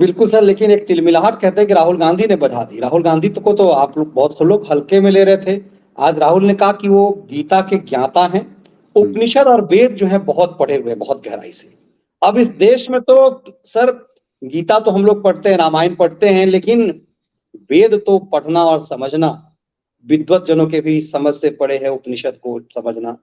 बिल्कुल सर, लेकिन एक तिलमिलाहट कहते हैं कि राहुल गांधी ने बढ़ा दी। राहुल गांधी को तो आप लोग बहुत से लोग हल्के में ले रहे थे। आज राहुल ने कहा कि वो गीता के ज्ञाता हैं, उपनिषद और वेद जो है बहुत पढ़े हुए हैं, बहुत गहराई से। अब इस देश में तो सर गीता तो हम लोग पढ़ते हैं, रामायण पढ़ते हैं, लेकिन वेद तो पढ़ना और समझना विद्वत जनों के भी समझ से पढ़े हैं, उपनिषद को समझना।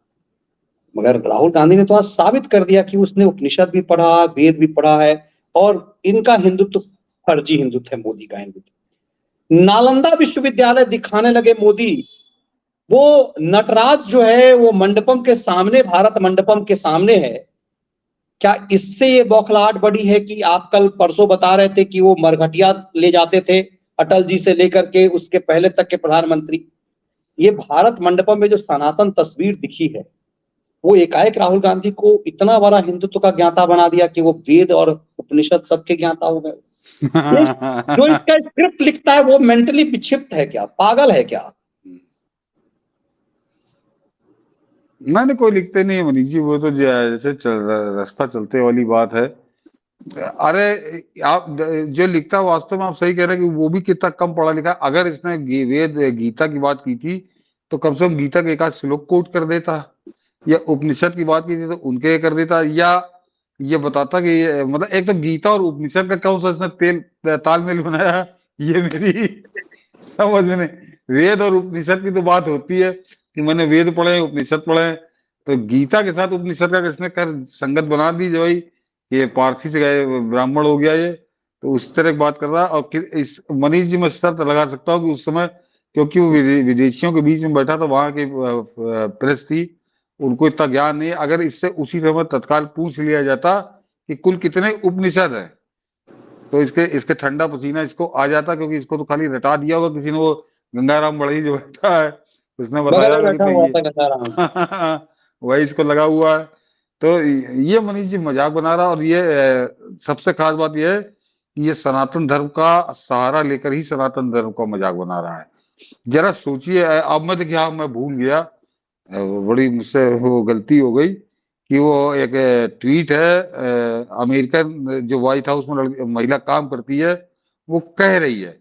मगर राहुल गांधी ने तो आज साबित कर दिया कि उसने उपनिषद भी पढ़ा, वेद भी पढ़ा है, और इनका हिंदुत्व फर्जी हिंदुत्व है, मोदी का हिंदुत्व। नालंदा विश्वविद्यालय दिखाने लगे मोदी, वो नटराज जो है वो मंडपम के सामने, भारत मंडपम के सामने है। क्या इससे ये बौखलाहट बढ़ी है कि आप कल परसों बता रहे थे कि वो मरघटिया ले जाते थे अटल जी से लेकर के उसके पहले तक के प्रधानमंत्री। ये भारत मंडपम में जो सनातन तस्वीर दिखी है, वो एकाएक राहुल गांधी को इतना बड़ा हिंदुत्व का ज्ञाता बना दिया कि वो वेद और उपनिषद सबके ज्ञाता हो गए। जो इसका स्क्रिप्ट लिखता है वो मेंटली विक्षिप्त है क्या, पागल है क्या? मैंने कोई लिखते नहीं है मनीष जी, वो तो जैसे रास्ता चलते वाली बात है। अरे आप जो लिखता है वास्तव में आप सही कह रहे हैं कि वो भी कितना कम पढ़ा लिखा है। अगर इसने वेद गीता की बात की थी तो कम से कम गीता के एक आध श्लोक कोट कर देता, या उपनिषद की बात की थी तो उनके कर देता, या ये बताता कि मतलब एक तो गीता और उपनिषद का कौन सा इसने तालमेल बनाया, ये मेरी समझ में नहीं। वेद और उपनिषद की तो बात होती है कि मैंने वेद पढ़े उपनिषद पढ़े, तो गीता के साथ उपनिषद का किसने कर संगत बना दी जो भाई ये पारसी से गए ब्राह्मण हो गया ये, तो उस तरह की बात कर रहा है। और इस मनीष जी मैं शर्त लगा सकता हूँ कि उस समय क्योंकि वो विदेशियों के बीच में बैठा था, वहां की प्रेस थी, उनको इतना ज्ञान नहीं है। अगर इससे उसी समय तत्काल पूछ लिया जाता कि कुल कितने उपनिषद है तो इसके इसके ठंडा पसीना इसको आ जाता, क्योंकि इसको तो खाली रटा दिया होगा किसी ने, वो गंगाराम बढ़ई जो बैठा है उसने बगल बताया में होगा कि बैठा भाई हुआ ये था गंगाराम। वही इसको लगा हुआ है। तो ये मनीष जी मजाक बना रहा, और ये सबसे खास बात ये है कि ये सनातन धर्म का सहारा लेकर ही सनातन धर्म का मजाक बना रहा है। जरा सोचिए, अब मैं देखिए, हाँ मैं भूल गया, बड़ी मुझसे वो गलती हो गई कि वो एक ट्वीट है, अमेरिकन जो व्हाइट हाउस में महिला काम करती है, वो कह रही है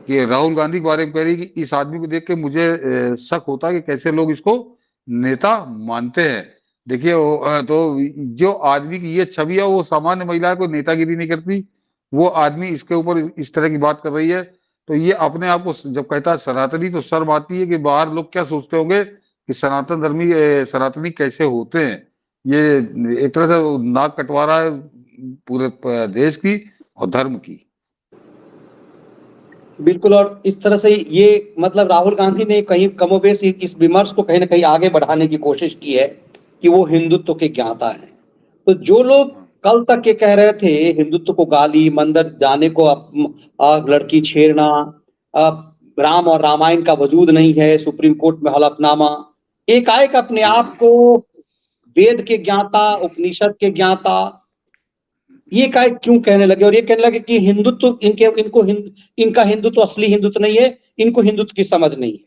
कि राहुल गांधी के बारे में कह रही है कि इस आदमी को देख के मुझे शक होता है कि कैसे लोग इसको नेता मानते हैं। देखिए तो जो आदमी की ये छवि है, वो सामान्य महिला को नेतागिरी नहीं करती, वो आदमी इसके ऊपर इस तरह की बात कर रही है। तो ये अपने आप को जब कहता है सनातनी, तो शर्म आती है कि बाहर लोग क्या सोचते होंगे कि सनातन धर्मी सनातनी कैसे होते हैं। ये एक तरह से नाक कटवा रहा है पूरे देश की और धर्म की। बिल्कुल, और इस तरह से ये मतलब राहुल गांधी ने कहीं कमोबेश इस विमर्श को कहीं ना कहीं आगे बढ़ाने की कोशिश की है कि वो हिंदुत्व के ज्ञाता हैं। तो जो लोग कल तक ये कह रहे थे हिंदुत्व को गाली, मंदिर जाने को लड़की छेड़ना, राम और रामायण का वजूद नहीं है, सुप्रीम कोर्ट में हलफनामा, एकाएक अपने आप को वेद के ज्ञाता, उपनिषद के ज्ञाता, ये काय क्यों कहने लगे? और ये कहने लगे कि हिंदुत्व इनका हिंदुत्व असली हिंदुत्व नहीं है, इनको हिंदुत्व की समझ नहीं है।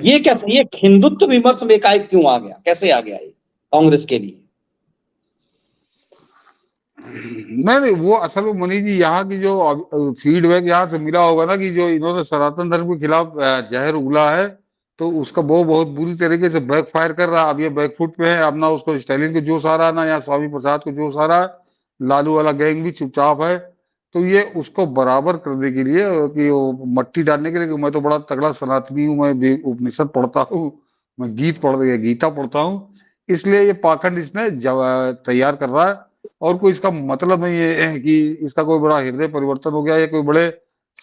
ये कैसे, ये हिंदुत्व विमर्श में एकाएक क्यों आ गया, कैसे आ गया ये कांग्रेस के लिए? नहीं नहीं, वो असल में मनीष जी यहाँ की जो फीडबैक यहाँ से मिला होगा ना कि जो इन्होंने सनातन धर्म के खिलाफ जहर उगला है, तो उसका वो बहुत बुरी तरीके से बैकफायर कर रहा है। अब ये बैकफुट पे है, अब ना उसको स्टालिन को जोश आ रहा है, ना यहाँ स्वामी प्रसाद को जोश आ रहा है, लालू वाला गैंग भी चुपचाप है। तो ये उसको बराबर करने के लिए कि वो मट्टी डालने के लिए कि मैं तो बड़ा तगड़ा सनातनी हूँ, मैं उपनिषद पढ़ता हूँ, मैं गीता पढ़ता हूँ, इसलिए ये पाखंड इसने तैयार कर रहा है। और कोई इसका मतलब नहीं है कि इसका कोई बड़ा हृदय परिवर्तन हो गया या कोई बड़े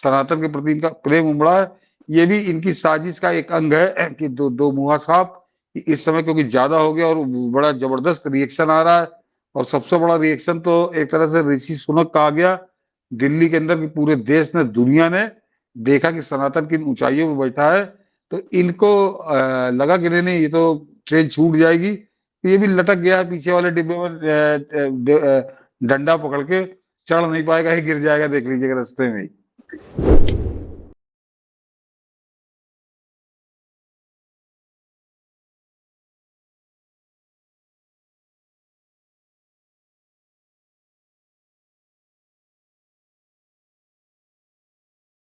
सनातन के प्रति इनका प्रेम उमड़ा है। ये भी इनकी साजिश का एक अंग है कि दो मुहा साहब इस समय क्योंकि ज्यादा हो गया और बड़ा जबरदस्त रिएक्शन आ रहा है। और सबसे बड़ा रिएक्शन तो एक तरह से ऋषि सुनक का आ गया दिल्ली के अंदर, कि पूरे देश ने, दुनिया ने देखा कि सनातन किन ऊंचाइयों में बैठा है। तो इनको लगा कि नहीं नहीं ये तो ट्रेन छूट जाएगी, तो ये भी लटक गया है पीछे वाले डिब्बे में, डंडा पकड़ के, चढ़ नहीं पाएगा, ही गिर जाएगा, देख लीजिएगा रास्ते में ही।